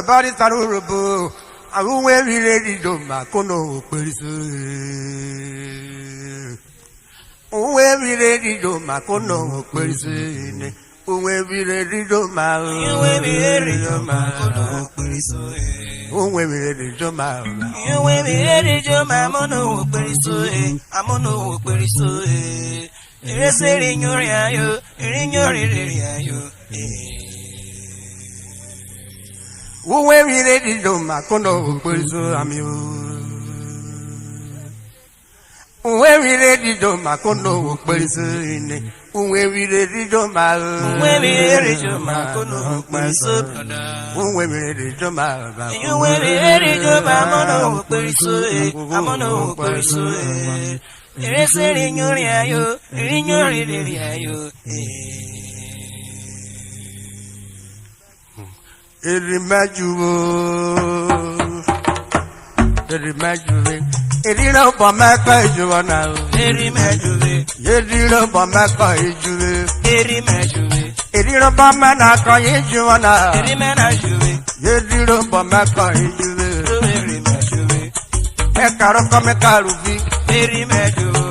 body start Urhobo. I will wear ready to my cono, where we ready to my cono, person. Where we ready to my you will be ready to my cono, person. Where we ready to my you will be ready to my mono, person. I'm on no person. Yes, in your area, in your area. Where we ready to my cono, person. I'm you. Where we ready to my cono, person. Where we ready to my where we ready to my cono, person. Where we ready to my you where we ready to my mono, person. I'm on no person. Yes, in your area, in your area. Erhime Juvwe, Erhime Bamaka Juvwe now. Erhime Juvwe, Erhime Bamaka Juvwe. Erhime Juvwe, Erhime Bamaka Juvwe now. Erhime Juvwe, Erhime Bamaka Juvwe. Erhime Juvwe, Ekaro kame karubi. Erhime Juvwe,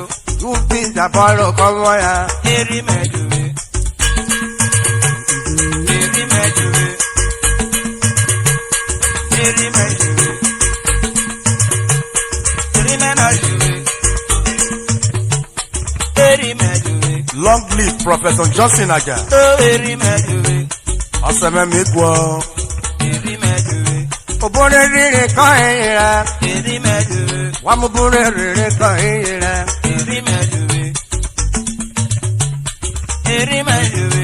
Ubi jabalo kamoya. Erhime Juvwe, Erhime Juvwe. Erhime Juvwe, Erhime Juvwe. Long live Professor Johnson again. Erhime Juvwe, Aseme Migwo. Erhime Juvwe, Obore rire kaira. Erhime Juvwe, Wamubure rire kaira. Erhime Juvwe, Erhime Juvwe.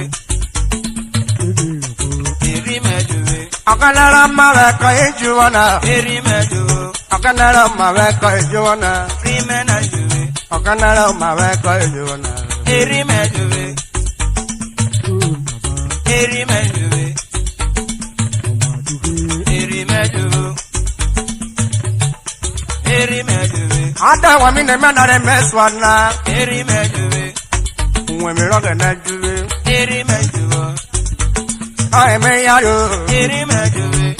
Erhime Juvwe, Akanara Maraka Juwana. Erhime Juvwe, Akanara Maraka Juwana. Erhime Juvwe, Akanara Maraka Juwana. Erhime Juvwe, Erhime Juvwe, Erhime Juvwe, Erhime Juvwe. Ada wa mi ne manare meswana. Erhime Juvwe, we mi roga na Juvwe. Erhime Juvwe, I me yayo. Erhime Juvwe,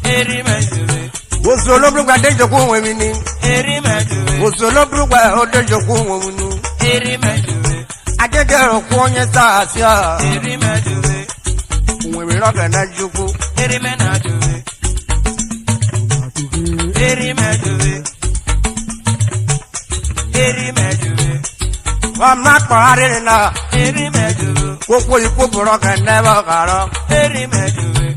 Erhime Juvwe. Wosolo brugba de joku we ni. Erhime Juvwe, Wosolo brugba o de joku we nu. Erhime Juvwe, Ajegero ku onye sasia. Erhime Juvwe, we mi roga na joku. Erhime Juvwe, Erhime Juvwe, Erhime Juvwe. I'm not partying now. Erhime Juvwe, Koko ipo broke never garo. Erhime Juvwe,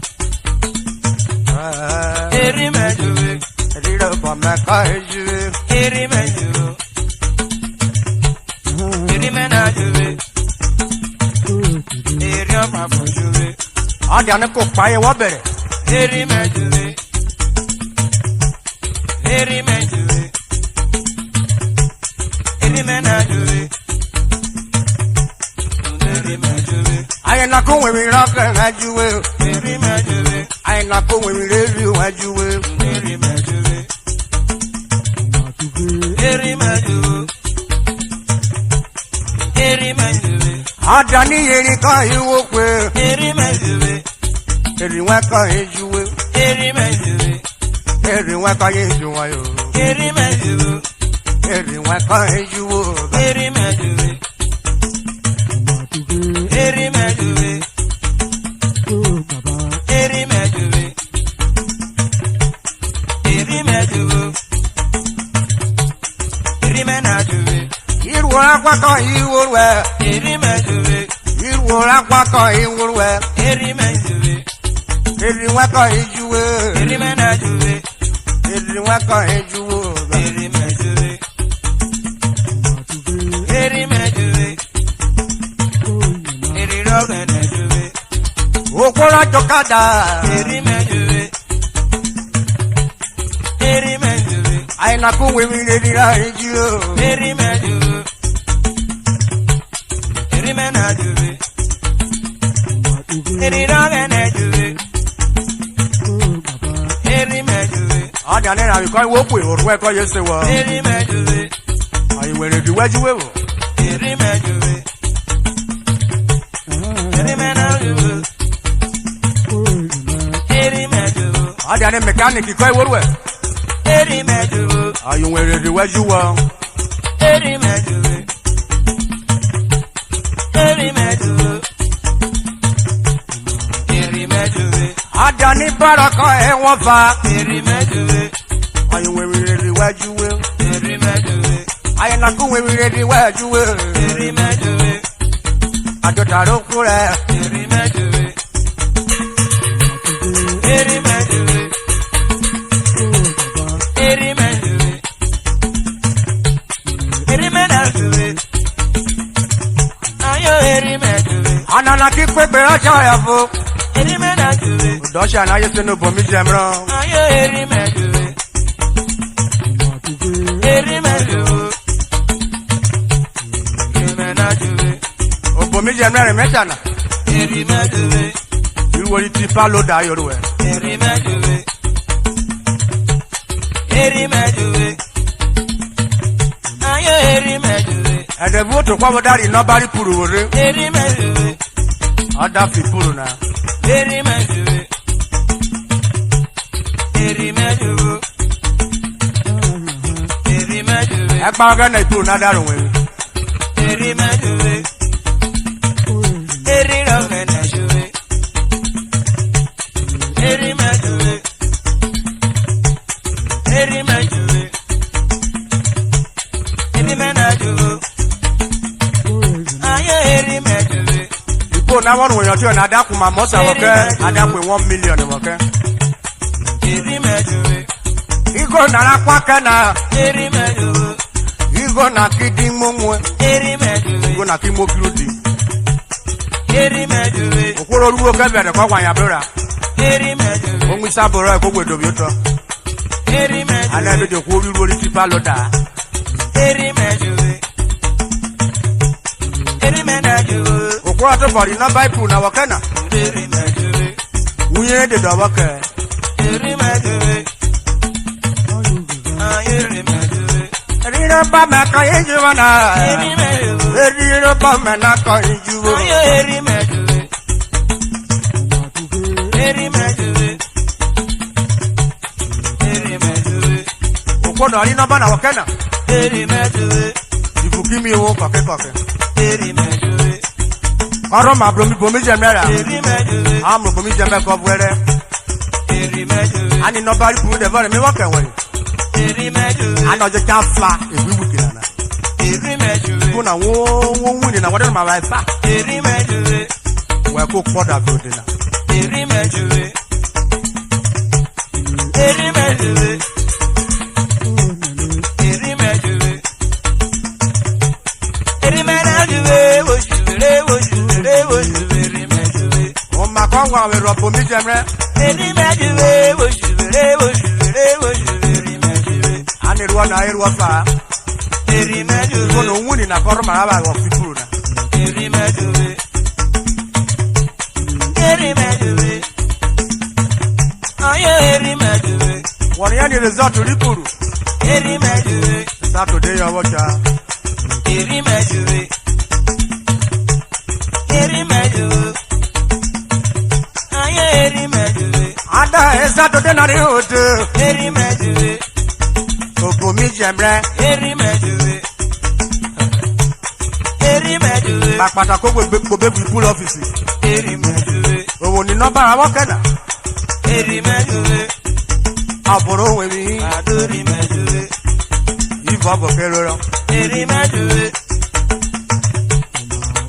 Erhime Juvwe, Erhime Bamaka Juvwe. Erhime Juvwe, Erhime Juvwe, Erhime Juvwe. Adiane ko paye wabere. Erhime Juvwe, Erhime Juvwe, Erhime Juvwe. I ain't not going with me rock and Juvwe. Erhime Juvwe, I ain't not going with me review and Juvwe. Erhime Juvwe, Erhime Juvwe, Erhime Juvwe. Adani Erika Juvwe. Erhime Juvwe, Erhime Juvwe. Erhime Juvwe, Erhime Juvwe. Erhime Juvwe, Erhime Juvwe. Erhime Juvwe, Erhime Juvwe, Erhime Juvwe, Erhime Juvwe, Erhime Juvwe. Irwora kwako iwurwe. Erhime Juvwe, Irwora kwako iwurwe. Erhime Juvwe, Erhime Juvwe. Erhime Juvwe, Erhime Juvwe. Erhime Juvwe, Erhime Juvwe. Okoro jokada. Erhime Juvwe, Erhime Juvwe. Aina ku we mi le dira eju. Erhime Juvwe, Erhime Juvwe, Erhime Juvwe, Erhime Juvwe. Adane na ko wo pe orun e ko ye se wo. Erhime Juvwe, ayi we re diwaju we wo. Erhime Juvwe, Erhime Juvwe. Adi ane mechanic koi worwe. Erhime Juvwe. Ayunwe ready where you were. Erhime Juvwe. Erhime Juvwe. Erhime Juvwe. Adi ane baraka wafa. Erhime Juvwe. Ayunwe ready where you were. Erhime Juvwe. Ayana kuwe ready where you were. Erhime Juvwe. Adotaro kure. Erhime Juvwe. Erhime Juvwe. Erhime Juvwe. Erhime Juvwe. Ayo Erhime Juvwe. Anana ki pepe aja yafo. Erhime Juvwe. Dosha na yesu no bomi jemro. Ayo Erhime Juvwe. Erhime Juvwe. Erhime Juvwe. Obomi jemro metana. Erhime Juvwe. Iwori ti palo da yorwe. Erhime Juvwe. Erhime Juvwe. Ayo Erhime Juvwe. Ede voto kwa bodari no bari puru wore. Erhime Juvwe. Ada fi puru na. Erhime Juvwe. Erhime Juvwe. Erhime Juvwe. Egba ga na puru na daru we. Erhime Juvwe. Erhime Juvwe. Erhime Juvwe. Erhime Juvwe. Erhime Juvwe. Ayo Erhime Juvwe. Ipo na won wo yojo na adaku ma mo sa woke adaku 1 million woke. Erhime Juvwe. Igo na la kwa kana. Erhime Juvwe. Igo na kidi mumwe. Erhime Juvwe. Igo na kimo kiloti. Erhime Juvwe. Okoro ruwo ke bere kwa wan ya bera. Erhime Juvwe. Onwi saboro e ko gbedo bi to. Erhime Juvwe. Ana be de ko ri ro ti palo da. Erhime Juvwe. Erhime Juvwe. Okoro to bori na bible na woke na. Erhime Juvwe. Unye de do woke. Erhime Juvwe. Erhime Juvwe. Eriro ba me kan yeju na. Erhime Juvwe. Eriro ba me na kan yeju. Ayo Erhime Juvwe. Erhime Juvwe. Erhime Juvwe. Okoro ri na ba na woke na. Erhime Juvwe. Ifukimi wo koke koke. Erhime Juvwe. Oro ma bro mi bomi jemera. Erhime Juvwe. Amro bomi jeme ko bwere. Erhime Juvwe. Ani no bari puru de bari mi woke we. Erhime Juvwe. Ani oje kan fla ewi wukina na. Erhime Juvwe. Ko na wo wuni na wode ma ba fa. Erhime Juvwe. We ko poda bi ode na. Erhime Juvwe. Erhime Juvwe. Erhime Juvwe. Erhime Juvwe. Wo Juvwe, wo Juvwe, wo Juvwe, Erhime Juvwe. O ma ko wa we ro bomi jemre. Erhime Juvwe, wo Juvwe, wo Juvwe, wo Juvwe, Erhime Juvwe. Ani ruwa na ruwa fa. Erhime Ko Juvwe. no wuni na ko ma ba wo fipuru na. Erhime Juvwe. Erhime Juvwe. Ayo Erhime Juvwe. Won ya ni result ripuru. Erhime Juvwe. Saturday ya wocha. Erhime Juvwe. Erhime Juvwe. Ayo Erhime Juvwe. Ada Saturday na ri ode. Erhime Juvwe. O bomi jemre. Erhime Juvwe. Erhime Juvwe. Papata ko gbe ko be full office. Erhime Juvwe. Owo ni no bara woke na. Erhime Juvwe. Aboro we mi. Erhime Juvwe. Ivo bo keroro. Erhime Juvwe.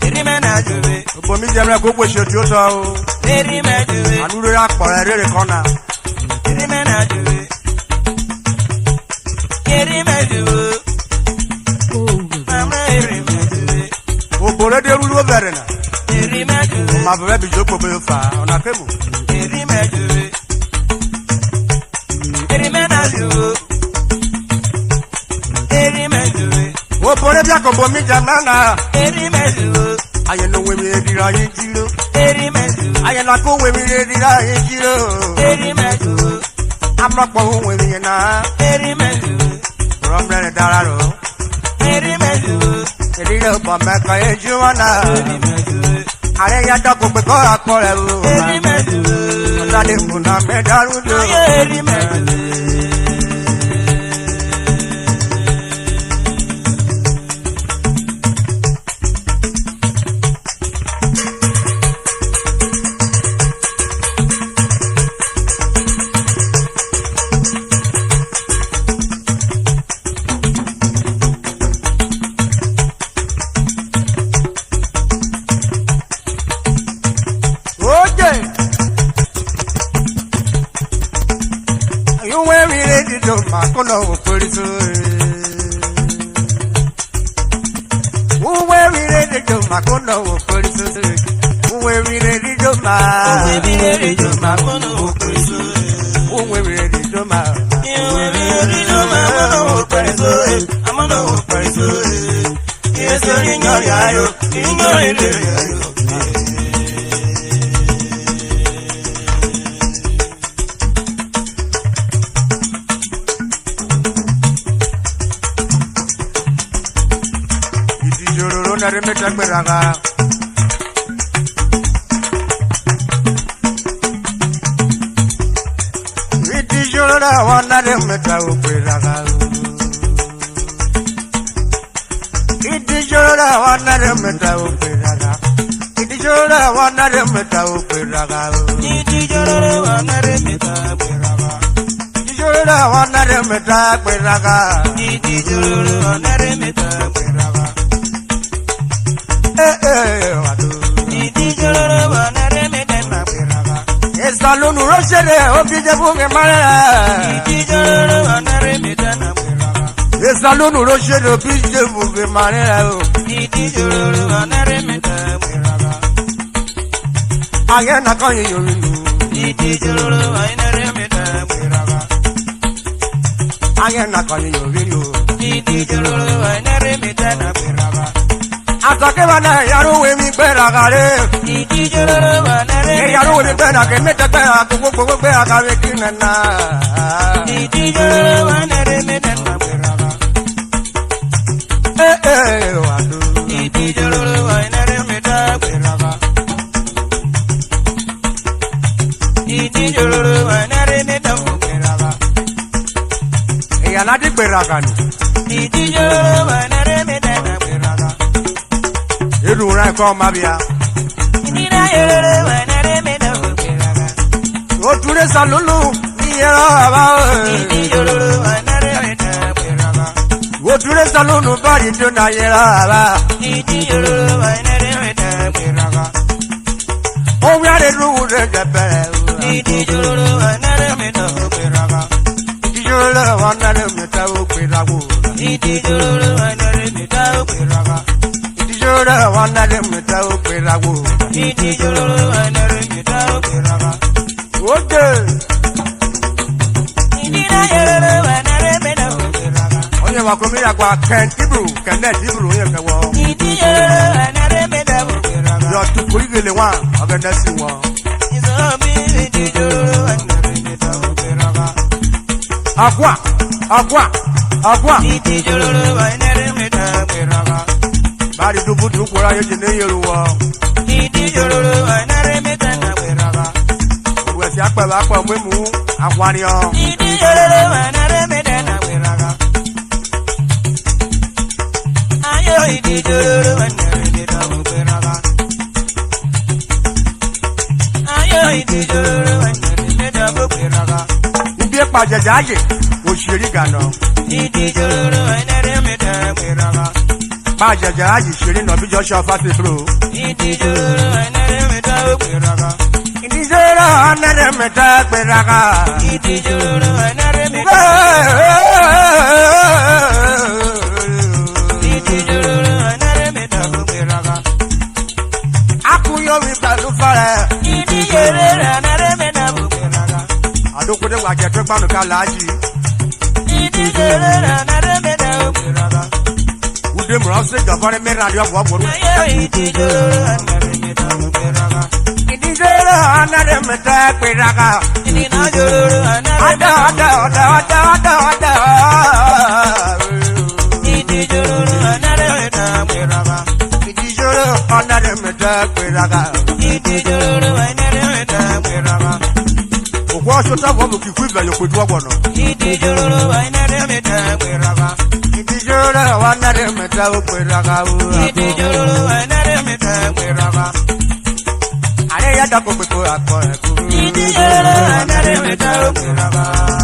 Erhime Juvwe. O bomi jemre ko gbe se ti o so o. Erhime Juvwe. Anuro ya pore rere kona. Erhime Juvwe. Erhime Juvwe. Mama Erhime Juvwe. O bore de ruru bere na. Erhime Juvwe. Ma bebe bi jo gbo fa ona kemu. Erhime Juvwe. Erhime Juvwe. Erhime Juvwe. O bore bi akobo mi jama na. Erhime Juvwe. Aye no we mi edira yin jiro. Erhime Juvwe. Aye na ko we mi edira yin jiro. Erhime Juvwe. Amropo we mi na. Erhime Juvwe. From there dararo. Erhime Juvwe. Edira bo me ka ejuwana. Erhime Juvwe. Are ya dako pe ko akore o. Erhime Juvwe. Oda muna medarudo. Erhime Makono police. Who were we ready to Makono police? Who were we ready to Makono police? Who were we ready to Makono police? Yes, in your yayo, in your Admiral. It is your one of them metal. It is your one of them metal. It is your one of them metal. It is your one of them metal. It is your one of them metal. It is your one of them metal. Salon Rochelle, Obidabunga Mara. Salon Rochelle, Obidabunga Mara. I am not calling you. I am not calling you. Atakebana yaro we mi pera gare. Yaro we pera ke meta pera kugo pera kare kinana. Wadu. Yana di pera kan. Edura ko mabia. O ture salulu ni aba. O ture salulu bari to na aba. O we are ru de jabere. Dijolo wanare meta o perago. Jora wana de meta o perago. Jora wana de meta o peraga. Oje. Jora wana de meta o peraga. Onye wa komira kwa Kentibru, Kentibru ye kawo. Jora wana de meta o peraga. Yo tu kuigele wa, aganda si wa. Izobi jora wana de meta o peraga. Agwa. Jora wana de meta o peraga. Bari dubu kura yo jene yeruwa. Idi yororo anare metana weraga. Owe ti apa mwemu akwariyo. Idi yororo anare metana weraga. Ayo idi yororo anare metana weraga. Ayo idi yororo anare metana weraga. Ibi epa jajaje oshiri gano. Idi yororo anare metana weraga. Ma jaja aji shiri no bi Joshua Fati Pro. Idijoro anare meta operaga. Idijoro anare meta operaga. Idijoro anare meta. Idijoro anare meta operaga. Akuyo mi balu fara. Idijoro anare meta operaga. Adokode wa je to gbanu ka laji. Idijoro anare meta operaga. Ude mrase gavare me radio wa boru. Idijoro anare meta operaga. Idijoro anare meta operaga. Idijoro anare meta operaga. Idijoro anare meta operaga. Idijoro anare meta operaga. Idijoro anare meta operaga. Because you talk about you quiver you could walk on. Itijoro wainere meta kweraga. Itijoro wanere meta kweraga. Itijoro wainere meta kweraga. Ale ya dako kweko akwa. Itijoro wainere meta kweraga.